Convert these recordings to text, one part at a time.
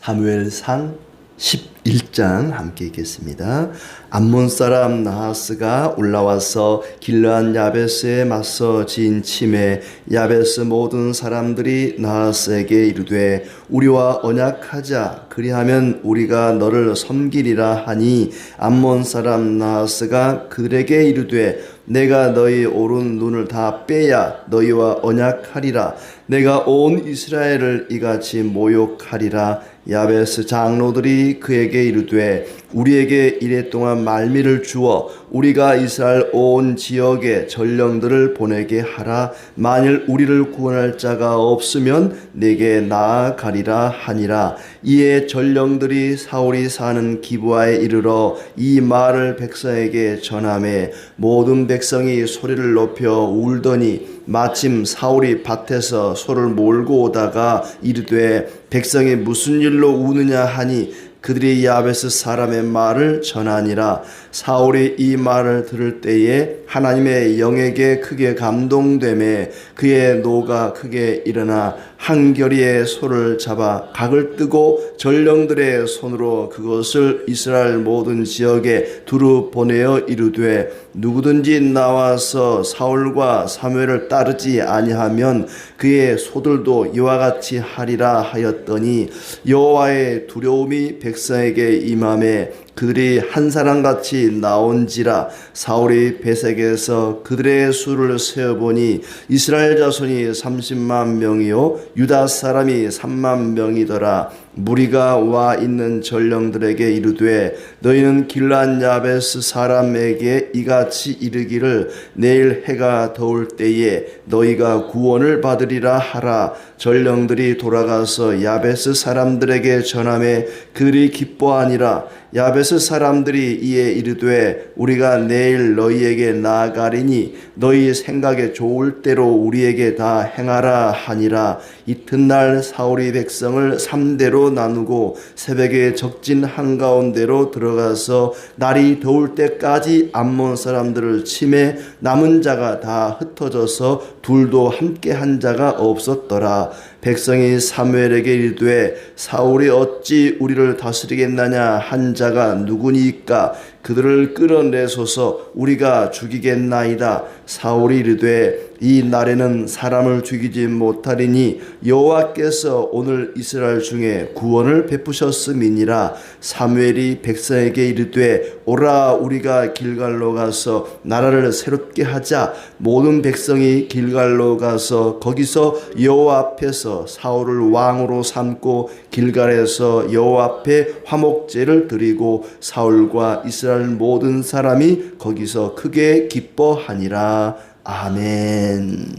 사무엘상 11장 함께 읽겠습니다. 암몬 사람 나하스가 올라와서 길르앗 야베스에 맞서 진 침에 야베스 모든 사람들이 나하스에게 이르되 우리와 언약하자 그리하면 우리가 너를 섬기리라 하니 암몬 사람 나하스가 그들에게 이르되 내가 너희 오른 눈을 다 빼야 너희와 언약하리라. 내가 온 이스라엘을 이같이 모욕하리라. 야베스 장로들이 그에게 이르되 우리에게 이랫동안 말미를 주어 우리가 이스라엘 온 지역에 전령들을 보내게 하라. 만일 우리를 구원할 자가 없으면 내게 나아가리라 하니라. 이에 전령들이 사울이 사는 기브아에 이르러 이 말을 백성에게 전하매 모든 백성이 소리를 높여 울더니 마침 사울이 밭에서 소를 몰고 오다가 이르되 백성이 무슨 일로 우느냐 하니 그들이 야베스 사람의 말을 전하니라. 사울이 이 말을 들을 때에 하나님의 영에게 크게 감동되매 그의 노가 크게 일어나 한결이의 소를 잡아 각을 뜨고 전령들의 손으로 그것을 이스라엘 모든 지역에 두루 보내어 이르되 누구든지 나와서 사울과 사무엘을 따르지 아니하면 그의 소들도 이와 같이 하리라 하였더니 여호와의 두려움이 백성에게 임하매 그들이 한 사람같이 나온지라. 사울이 베색에서 그들의 수를 세어보니 이스라엘 자손이 30만 명이요 유다 사람이 3만 명이더라. 무리가 와 있는 전령들에게 이르되 너희는 길르앗 야베스 사람에게 이같이 이르기를 내일 해가 더울 때에 너희가 구원을 받으리라 하라. 전령들이 돌아가서 야베스 사람들에게 전하매 그들이 기뻐하니라. 야베스 사람들이 이에 이르되 우리가 내일 너희에게 나아가리니 너희 생각에 좋을 대로 우리에게 다 행하라 하니라. 이튿날 사울이 백성을 3대로 나누고 새벽에 적진 한가운데로 들어가서 날이 더울 때까지 암몬 사람들을 치매 남은 자가 다 흩어져서 둘도 함께 한 자가 없었더라. 백성이 사무엘에게 이르되 사울이 어찌 우리를 다스리겠나냐 한 자가 누구니까 그들을 끌어내소서 우리가 죽이겠나이다. 사울이 이르되 이 날에는 사람을 죽이지 못하리니 여호와께서 오늘 이스라엘 중에 구원을 베푸셨음이니라. 사무엘이 백성에게 이르되 오라 우리가 길갈로 가서 나라를 새롭게 하자. 모든 백성이 길갈로 가서 거기서 여호와 앞에서 사울을 왕으로 삼고 길갈에서 여호와 앞에 화목제를 드리고 사울과 이스라엘 모든 사람이 거기서 크게 기뻐하니라. 아멘.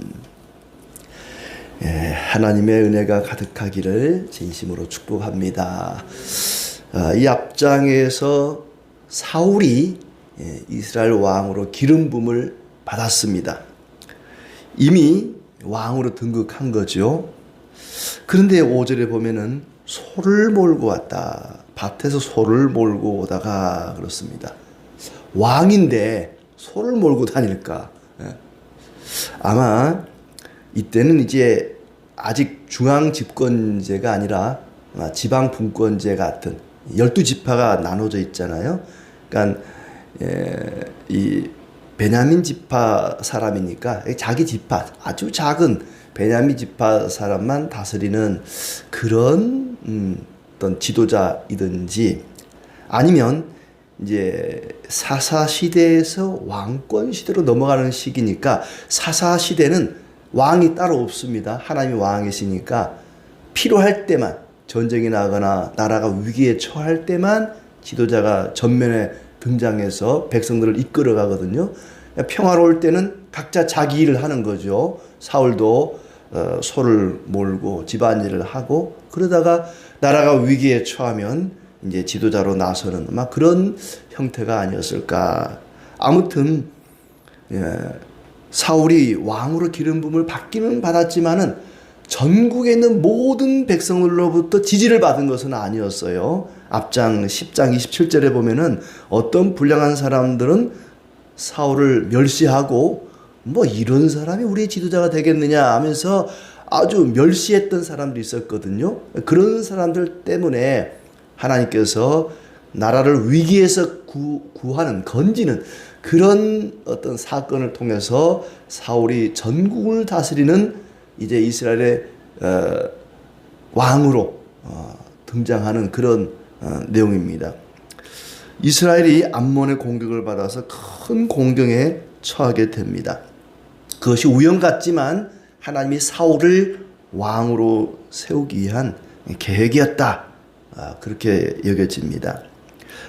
하나님의 은혜가 가득하기를 진심으로 축복합니다. 이 앞장에서 사울이 이스라엘 왕으로 기름 부음을 받았습니다. 이미 왕으로 등극한 거죠. 그런데 5절에 보면은 소를 몰고 왔다. 밭에서 소를 몰고 오다가 그렇습니다. 왕인데 소를 몰고 다닐까? 아마 이때는 이제 아직 중앙 집권제가 아니라 지방 분권제 같은 12지파가 나눠져 있잖아요. 그러니까 이 베냐민 지파 사람이니까 자기 지파 아주 작은 베냐민 지파 사람만 다스리는 그런 어떤 지도자이든지 아니면 이제 사사 시대에서 왕권 시대로 넘어가는 시기니까 사사 시대는 왕이 따로 없습니다. 하나님이 왕이시니까 필요할 때만 전쟁이 나거나 나라가 위기에 처할 때만 지도자가 전면에 등장해서 백성들을 이끌어 가거든요. 평화로울 때는 각자 자기 일을 하는 거죠. 사울도 소를 몰고 집안일을 하고 그러다가 나라가 위기에 처하면 이제 지도자로 나서는 막 그런 형태가 아니었을까. 아무튼 사울이 왕으로 기름 부음을 받기는 받았지만은 전국에 있는 모든 백성들로부터 지지를 받은 것은 아니었어요. 앞장 10장 27절에 보면은 어떤 불량한 사람들은 사울을 멸시하고 뭐 이런 사람이 우리의 지도자가 되겠느냐 하면서 아주 멸시했던 사람들이 있었거든요. 그런 사람들 때문에 하나님께서 나라를 위기에서 구하는, 건지는 그런 어떤 사건을 통해서 사울이 전국을 다스리는 이제 이스라엘의 왕으로 등장하는 그런 내용입니다. 이스라엘이 암몬의 공격을 받아서 큰 공경에 처하게 됩니다. 그것이 우연 같지만 하나님이 사울을 왕으로 세우기 위한 계획이었다. 그렇게 여겨집니다.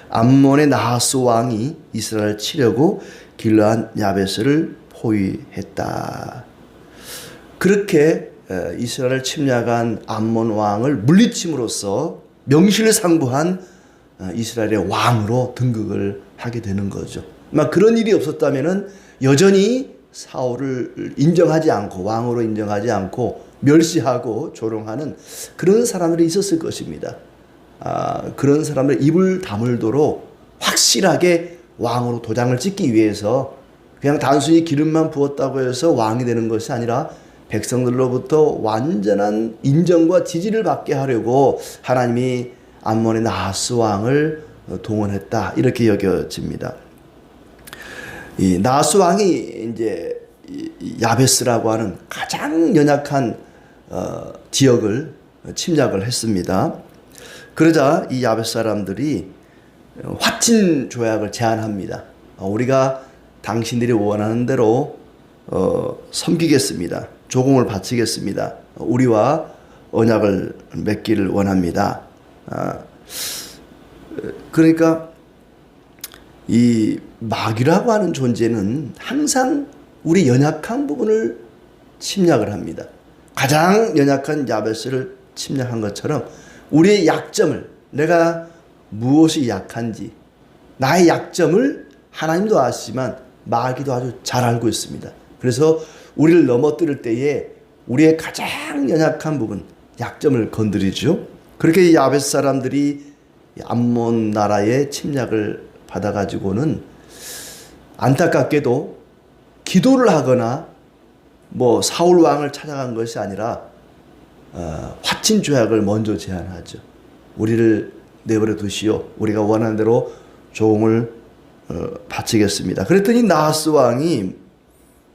암몬의 나하스 왕이 이스라엘을 치려고 길르앗 야베스를 포위했다. 그렇게 이스라엘을 침략한 암몬 왕을 물리침으로써 명실상부한 이스라엘의 왕으로 등극을 하게 되는 거죠. 그런 일이 없었다면은 여전히 사울을 인정하지 않고, 왕으로 인정하지 않고 멸시하고 조롱하는 그런 사람들이 있었을 것입니다. 그런 사람들 입을 다물도록 확실하게 왕으로 도장을 찍기 위해서 그냥 단순히 기름만 부었다고 해서 왕이 되는 것이 아니라 백성들로부터 완전한 인정과 지지를 받게 하려고 하나님이 암몬의 나하스 왕을 동원했다. 이렇게 여겨집니다. 이 나하스 왕이 이제 야베스라고 하는 가장 연약한 지역을 침략을 했습니다. 그러자 이 야베스 사람들이 화친 조약을 제안합니다. 우리가 당신들이 원하는 대로 섬기겠습니다. 조공을 바치겠습니다. 우리와 언약을 맺기를 원합니다. 그러니까 이 마귀라고 하는 존재는 항상 우리 연약한 부분을 침략을 합니다. 가장 연약한 야베스를 침략한 것처럼 우리의 약점을, 내가 무엇이 약한지, 나의 약점을 하나님도 아시지만 마귀도 아주 잘 알고 있습니다. 그래서 우리를 넘어뜨릴 때에 우리의 가장 연약한 부분, 약점을 건드리죠. 그렇게 야베스 사람들이 암몬 나라의 침략을 받아가지고는 안타깝게도 기도를 하거나 사울 왕을 찾아간 것이 아니라 화친 조약을 먼저 제안하죠. 우리를 내버려 두시오. 우리가 원하는 대로 조공을 바치겠습니다. 그랬더니 나하스 왕이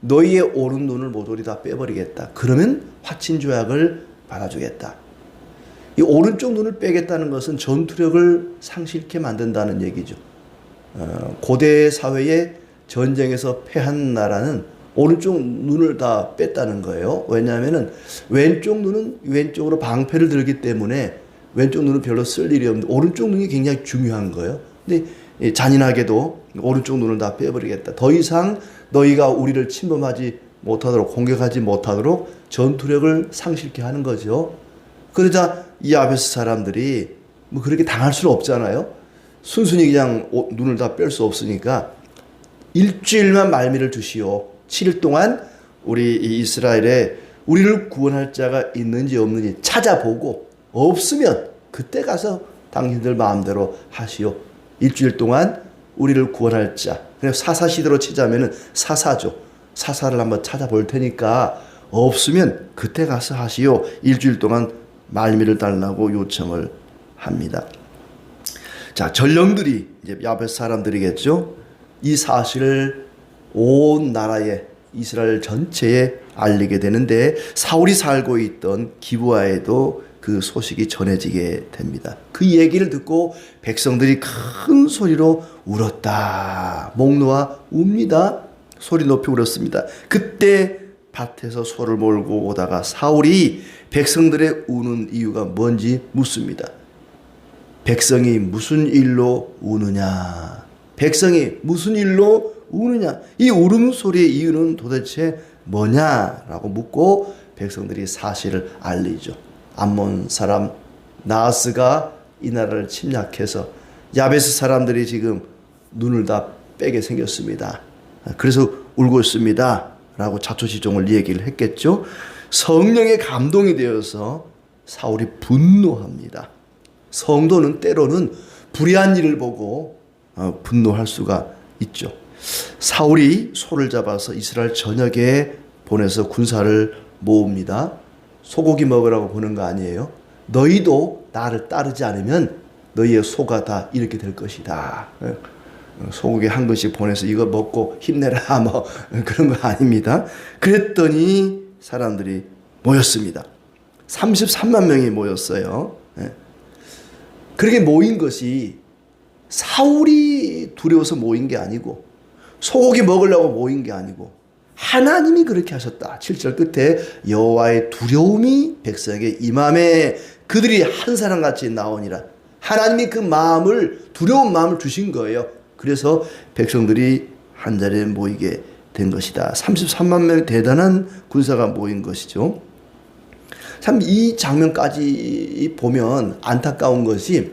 너희의 오른눈을 모조리 다 빼버리겠다. 그러면 화친 조약을 받아주겠다. 이 오른쪽 눈을 빼겠다는 것은 전투력을 상실케 만든다는 얘기죠. 고대 사회의 전쟁에서 패한 나라는 오른쪽 눈을 다 뺐다는 거예요. 왜냐하면 왼쪽 눈은 왼쪽으로 방패를 들기 때문에 왼쪽 눈은 별로 쓸 일이 없는데 오른쪽 눈이 굉장히 중요한 거예요. 근데 잔인하게도 오른쪽 눈을 다 빼버리겠다. 더 이상 너희가 우리를 침범하지 못하도록, 공격하지 못하도록 전투력을 상실케 하는 거죠. 그러자 이 야베스 사람들이 그렇게 당할 수는 없잖아요. 순순히 그냥 눈을 다 뺄 수 없으니까 일주일만 말미를 주시오. 7일 동안 우리 이스라엘에 우리를 구원할 자가 있는지 없는지 찾아보고 없으면 그때 가서 당신들 마음대로 하시오. 일주일 동안 우리를 구원할 자. 그냥 사사시대로 치자면은 사사죠. 사사를 한번 찾아볼 테니까 없으면 그때 가서 하시오. 일주일 동안 말미를 달라고 요청을 합니다. 자, 전령들이 이제 야베스 사람들이겠죠. 이 사실을 온 나라에, 이스라엘 전체에 알리게 되는데 사울이 살고 있던 기브아에도 그 소식이 전해지게 됩니다. 그 얘기를 듣고 백성들이 큰 소리로 울었다. 목 놓아 웁니다. 소리 높이 울었습니다. 그때 밭에서 소를 몰고 오다가 사울이 백성들의 우는 이유가 뭔지 묻습니다. 백성이 무슨 일로 우느냐? 백성이 무슨 일로 우느냐? 이 울음소리의 이유는 도대체 뭐냐라고 묻고 백성들이 사실을 알리죠. 암몬 사람 나하스가 이 나라를 침략해서 야베스 사람들이 지금 눈을 다 빼게 생겼습니다. 그래서 울고 있습니다 라고 자초지종을 얘기를 했겠죠. 성령의 감동이 되어서 사울이 분노합니다. 성도는 때로는 불의한 일을 보고 분노할 수가 있죠. 사울이 소를 잡아서 이스라엘 전역에 보내서 군사를 모읍니다. 소고기 먹으라고 보는 거 아니에요? 너희도 나를 따르지 않으면 너희의 소가 다 이렇게 될 것이다. 소고기 한 근씩 보내서 이거 먹고 힘내라 뭐 그런 거 아닙니다. 그랬더니 사람들이 모였습니다. 33만 명이 모였어요. 그렇게 모인 것이 사울이 두려워서 모인 게 아니고 소고기 먹으려고 모인 게 아니고 하나님이 그렇게 하셨다. 7절 끝에 여호와의 두려움이 백성에게 임함에 그들이 한 사람같이 나오니라. 하나님이 그 마음을 두려운 마음을 주신 거예요. 그래서 백성들이 한자리에 모이게 된 것이다. 33만 명의 대단한 군사가 모인 것이죠. 참 이 장면까지 보면 안타까운 것이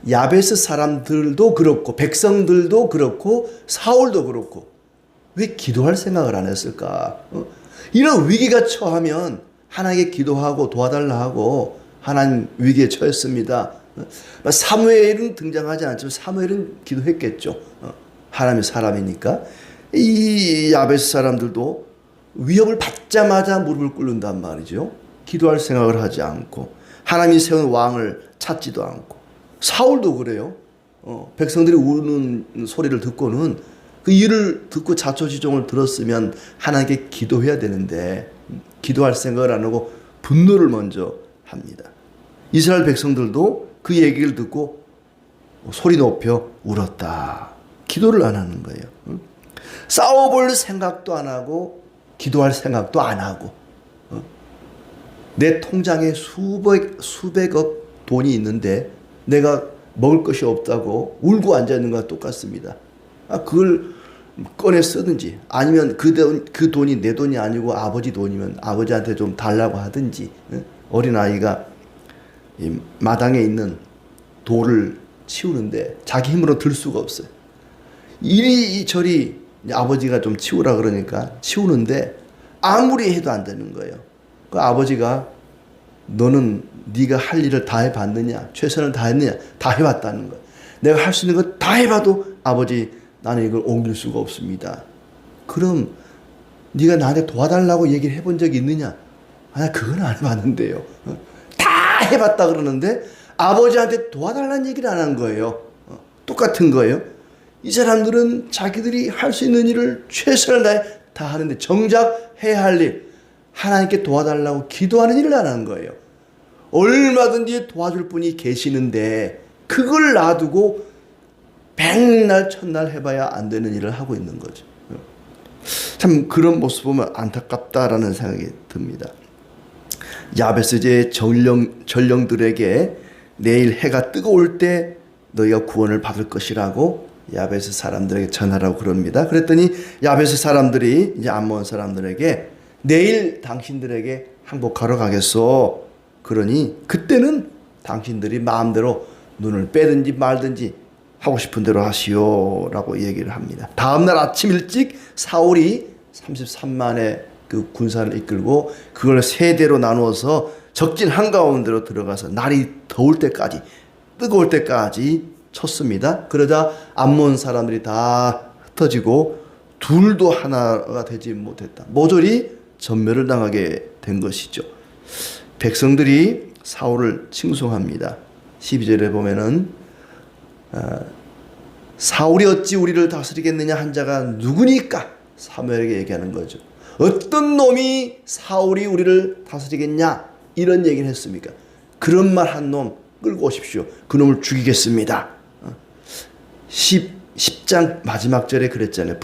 야베스 사람들도 그렇고 백성들도 그렇고 사울도 그렇고 왜 기도할 생각을 안 했을까? 이런 위기가 처하면 하나님께 기도하고 도와달라 하고 하나님 위기에 처했습니다. 사무엘은 등장하지 않지만 사무엘은 기도했겠죠. 하나님의 사람이니까. 이 야베스 사람들도 위협을 받자마자 무릎을 꿇는단 말이죠. 기도할 생각을 하지 않고 하나님이 세운 왕을 찾지도 않고 사울도 그래요. 백성들이 우는 소리를 듣고는 그 일을 듣고 자초지종을 들었으면 하나님께 기도해야 되는데 기도할 생각을 안 하고 분노를 먼저 합니다. 이스라엘 백성들도 그 얘기를 듣고 소리 높여 울었다. 기도를 안 하는 거예요. 싸워볼 생각도 안 하고 기도할 생각도 안 하고 내 통장에 수백억 돈이 있는데 내가 먹을 것이 없다고 울고 앉아있는 것과 똑같습니다. 그걸 꺼내 쓰든지 아니면 그 돈이 내 돈이 아니고 아버지 돈이면 아버지한테 좀 달라고 하든지 어린아이가 마당에 있는 돌을 치우는데 자기 힘으로 들 수가 없어요. 이리저리 아버지가 좀 치우라 그러니까 치우는데 아무리 해도 안 되는 거예요. 그 아버지가 너는 네가 할 일을 다 해봤느냐? 최선을 다했느냐? 다 해봤다는 거예요. 내가 할 수 있는 거 다 해봐도 아버지 나는 이걸 옮길 수가 없습니다. 그럼 네가 나한테 도와달라고 얘기를 해본 적이 있느냐? 그건 안 해봤는데요. 다 해봤다 그러는데 아버지한테 도와달라는 얘기를 안 한 거예요. 똑같은 거예요. 이 사람들은 자기들이 할 수 있는 일을 최선을 다해 다 하는데 정작 해야 할 일, 하나님께 도와달라고 기도하는 일을 안 한 거예요. 얼마든지 도와줄 분이 계시는데 그걸 놔두고 백날 천날 해봐야 안 되는 일을 하고 있는 거죠. 참 그런 모습 보면 안타깝다라는 생각이 듭니다. 야베스의 전령들에게 내일 해가 뜨거울 때 너희가 구원을 받을 것이라고 야베스 사람들에게 전하라고 그럽니다. 그랬더니 야베스 사람들이 이제 암몬 사람들에게 내일 당신들에게 항복하러 가겠소. 그러니 그때는 당신들이 마음대로 눈을 빼든지 말든지 하고 싶은 대로 하시오 라고 얘기를 합니다. 다음날 아침 일찍 사울이 33만의 그 군사를 이끌고 그걸 세 대로 나누어서 적진 한가운데로 들어가서 날이 더울 때까지 뜨거울 때까지 쳤습니다. 그러자 암몬 사람들이 다 흩어지고 둘도 하나가 되지 못했다. 모조리 전멸을 당하게 된 것이죠. 백성들이 사울을 칭송합니다. 12절에 보면은 사울이 어찌 우리를 다스리겠느냐 한 자가 누구니까 사무엘에게 얘기하는 거죠. 어떤 놈이 사울이 우리를 다스리겠냐 이런 얘기를 했습니까? 그런 말 한 놈 끌고 오십시오. 그 놈을 죽이겠습니다. 10장 마지막 절에 그랬잖아요.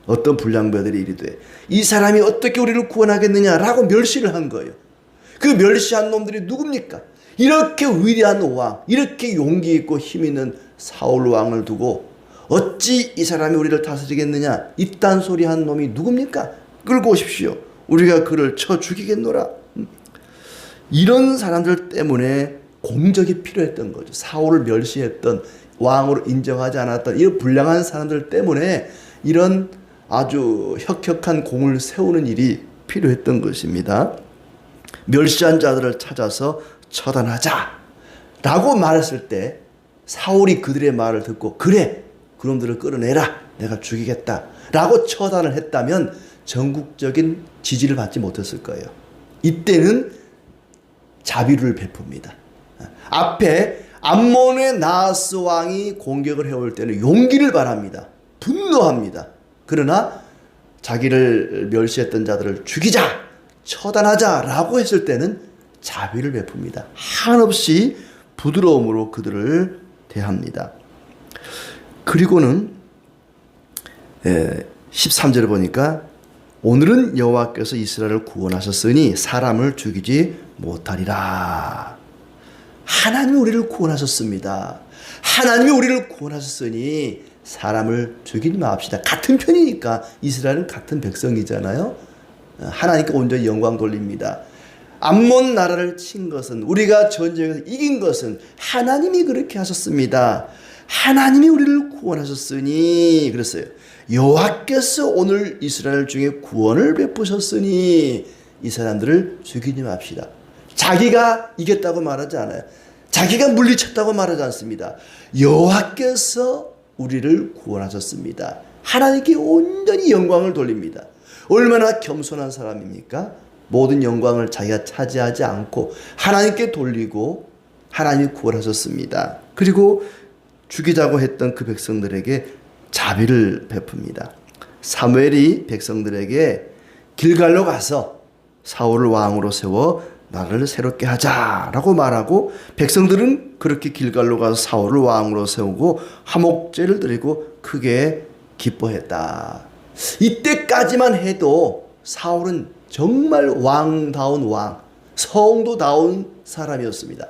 어떤 불량배들이 이르되 이 사람이 어떻게 우리를 구원하겠느냐라고 멸시를 한 거예요. 그 멸시한 놈들이 누굽니까? 이렇게 위대한 왕, 이렇게 용기 있고 힘 있는 사울 왕을 두고 어찌 이 사람이 우리를 다스리겠느냐 이딴 소리 한 놈이 누굽니까? 끌고 오십시오. 우리가 그를 쳐 죽이겠노라. 이런 사람들 때문에 공적이 필요했던 거죠. 사울을 멸시했던 왕으로 인정하지 않았던 이런 불량한 사람들 때문에 이런 아주 혁혁한 공을 세우는 일이 필요했던 것입니다. 멸시한 자들을 찾아서 처단하자 라고 말했을 때 사울이 그들의 말을 듣고 그래 그놈들을 끌어내라 내가 죽이겠다 라고 처단을 했다면 전국적인 지지를 받지 못했을 거예요. 이때는 자비를 베풉니다. 앞에 암몬의 나하스 왕이 공격을 해올 때는 용기를 바랍니다. 분노합니다. 그러나 자기를 멸시했던 자들을 죽이자, 처단하자라고 했을 때는 자비를 베풉니다. 한없이 부드러움으로 그들을 대합니다. 그리고는 13절을 보니까 오늘은 여호와께서 이스라엘을 구원하셨으니 사람을 죽이지 못하리라. 하나님이 우리를 구원하셨습니다. 하나님이 우리를 구원하셨으니 사람을 죽이지 맙시다. 같은 편이니까. 이스라엘은 같은 백성이잖아요. 하나님께 온전히 영광 돌립니다. 암몬 나라를 친 것은, 우리가 전쟁에서 이긴 것은 하나님이 그렇게 하셨습니다. 하나님이 우리를 구원하셨으니, 그랬어요. 여호와께서 오늘 이스라엘 중에 구원을 베푸셨으니 이 사람들을 죽이지 맙시다. 자기가 이겼다고 말하지 않아요. 자기가 물리쳤다고 말하지 않습니다. 여호와께서 우리를 구원하셨습니다. 하나님께 온전히 영광을 돌립니다. 얼마나 겸손한 사람입니까? 모든 영광을 자기가 차지하지 않고 하나님께 돌리고 하나님이 구원하셨습니다. 그리고 죽이자고 했던 그 백성들에게 자비를 베풉니다. 사무엘이 백성들에게 길갈로 가서 사울을 왕으로 세워 나라를 새롭게 하자라고 말하고, 백성들은 그렇게 길갈로 가서 사울을 왕으로 세우고 화목제를 드리고 크게 기뻐했다. 이때까지만 해도 사울은 정말 왕다운 왕, 성도다운 사람이었습니다.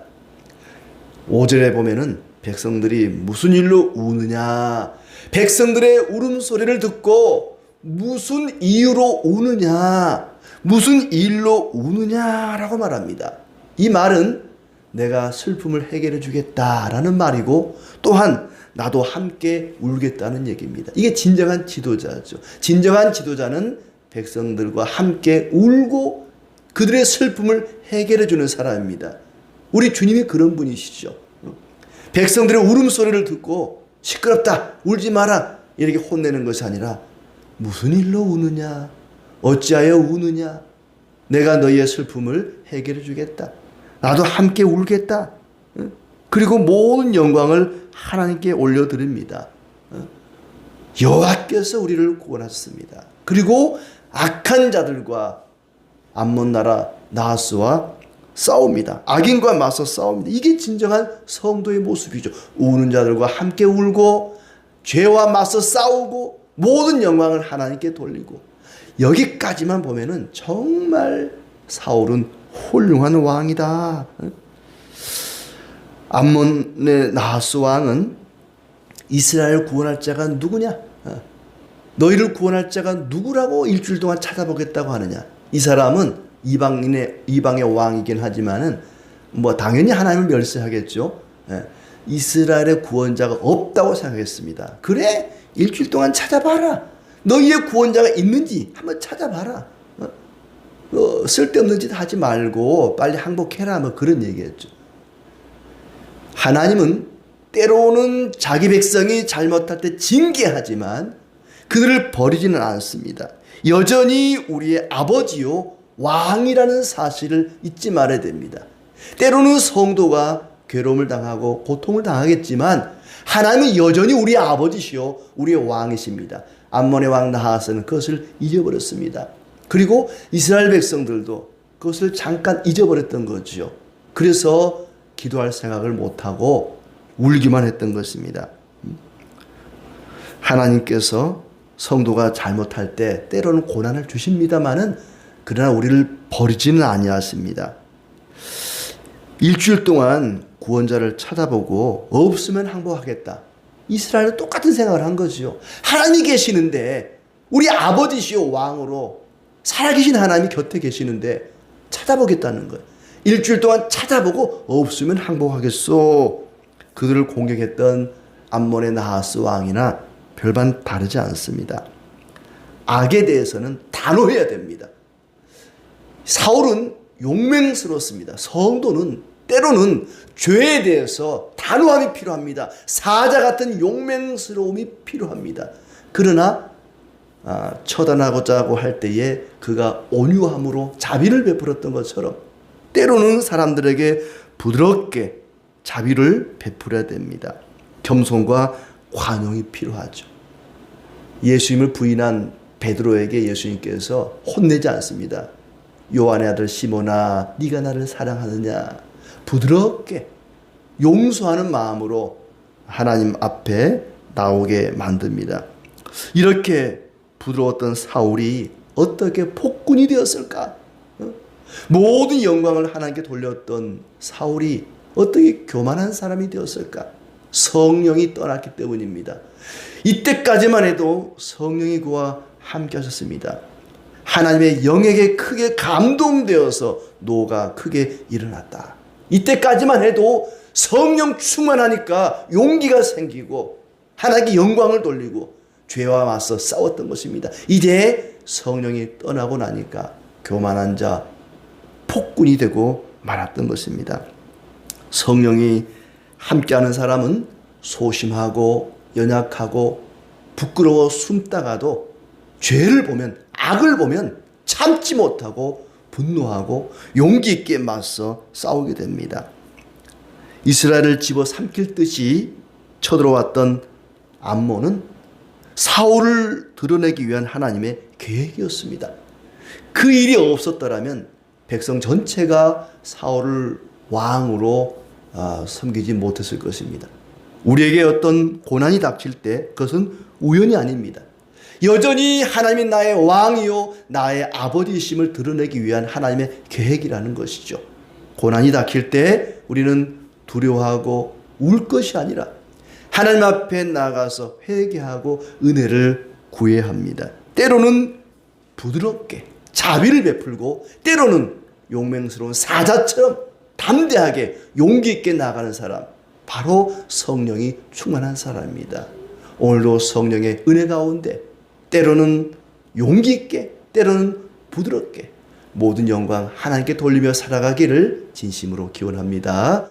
5절에 보면은 백성들이 무슨 일로 우느냐, 백성들의 울음소리를 듣고 무슨 이유로 우느냐, 무슨 일로 우느냐라고 말합니다. 이 말은 내가 슬픔을 해결해 주겠다라는 말이고, 또한 나도 함께 울겠다는 얘기입니다. 이게 진정한 지도자죠. 진정한 지도자는 백성들과 함께 울고 그들의 슬픔을 해결해 주는 사람입니다. 우리 주님이 그런 분이시죠. 백성들의 울음소리를 듣고 시끄럽다, 울지 마라 이렇게 혼내는 것이 아니라 무슨 일로 우느냐, 어찌하여 우느냐, 내가 너희의 슬픔을 해결해 주겠다, 나도 함께 울겠다. 그리고 모든 영광을 하나님께 올려드립니다. 여호와께서 우리를 구원하셨습니다. 그리고 악한 자들과 암몬 나라 나하스와 싸웁니다. 악인과 맞서 싸웁니다. 이게 진정한 성도의 모습이죠. 우는 자들과 함께 울고 죄와 맞서 싸우고 모든 영광을 하나님께 돌리고. 여기까지만 보면은 정말 사울은 훌륭한 왕이다. 암몬의 나하스 왕은 이스라엘 구원할 자가 누구냐? 너희를 구원할 자가 누구라고 일주일 동안 찾아보겠다고 하느냐? 이 사람은 이방의 왕이긴 하지만은 당연히 하나님을 멸시하겠죠. 이스라엘의 구원자가 없다고 생각했습니다. 그래, 일주일 동안 찾아봐라. 너희의 구원자가 있는지 한번 찾아봐라. 쓸데없는 짓 하지 말고 빨리 항복해라. 그런 얘기했죠. 하나님은 때로는 자기 백성이 잘못할 때 징계하지만 그들을 버리지는 않습니다. 여전히 우리의 아버지요 왕이라는 사실을 잊지 말아야 됩니다. 때로는 성도가 괴로움을 당하고 고통을 당하겠지만 하나님은 여전히 우리의 아버지시요 우리의 왕이십니다. 암몬의 왕 나하스는 그것을 잊어버렸습니다. 그리고 이스라엘 백성들도 그것을 잠깐 잊어버렸던 거죠. 그래서 기도할 생각을 못하고 울기만 했던 것입니다. 하나님께서 성도가 잘못할 때 때로는 고난을 주십니다마는 그러나 우리를 버리지는 아니하십니다. 일주일 동안 구원자를 찾아보고 없으면 항복하겠다. 이스라엘은 똑같은 생각을 한 거지요. 하나님이 계시는데, 우리 아버지시오 왕으로 살아계신 하나님이 곁에 계시는데 찾아보겠다는 거예요. 일주일 동안 찾아보고 없으면 항복하겠소. 그들을 공격했던 암몬의 나하스 왕이나 별반 다르지 않습니다. 악에 대해서는 단호해야 됩니다. 사울은 용맹스럽습니다. 성도는 때로는 죄에 대해서 단호함이 필요합니다. 사자 같은 용맹스러움이 필요합니다. 그러나 처단하고자 할 때에 그가 온유함으로 자비를 베풀었던 것처럼 때로는 사람들에게 부드럽게 자비를 베풀어야 됩니다. 겸손과 관용이 필요하죠. 예수님을 부인한 베드로에게 예수님께서 혼내지 않습니다. 요한의 아들 시몬아, 네가 나를 사랑하느냐? 부드럽게 용서하는 마음으로 하나님 앞에 나오게 만듭니다. 이렇게 부드러웠던 사울이 어떻게 폭군이 되었을까? 모든 영광을 하나님께 돌렸던 사울이 어떻게 교만한 사람이 되었을까? 성령이 떠났기 때문입니다. 이때까지만 해도 성령이 그와 함께 하셨습니다. 하나님의 영에게 크게 감동되어서 노가 크게 일어났다. 이때까지만 해도 성령 충만하니까 용기가 생기고 하나님께 영광을 돌리고 죄와 맞서 싸웠던 것입니다. 이제 성령이 떠나고 나니까 교만한 자, 폭군이 되고 말았던 것입니다. 성령이 함께하는 사람은 소심하고 연약하고 부끄러워 숨다가도 죄를 보면, 악을 보면 참지 못하고 분노하고 용기 있게 맞서 싸우게 됩니다. 이스라엘을 집어삼킬 듯이 쳐들어왔던 암몬은 사울을 드러내기 위한 하나님의 계획이었습니다. 그 일이 없었더라면 백성 전체가 사울을 왕으로 섬기지 못했을 것입니다. 우리에게 어떤 고난이 닥칠 때 그것은 우연이 아닙니다. 여전히 하나님이 나의 왕이요 나의 아버지이심을 드러내기 위한 하나님의 계획이라는 것이죠. 고난이 닥칠 때 우리는 두려워하고 울 것이 아니라 하나님 앞에 나가서 회개하고 은혜를 구해야 합니다. 때로는 부드럽게 자비를 베풀고 때로는 용맹스러운 사자처럼 담대하게 용기 있게 나가는 사람, 바로 성령이 충만한 사람입니다. 오늘도 성령의 은혜 가운데 때로는 용기 있게 때로는 부드럽게 모든 영광 하나님께 돌리며 살아가기를 진심으로 기원합니다.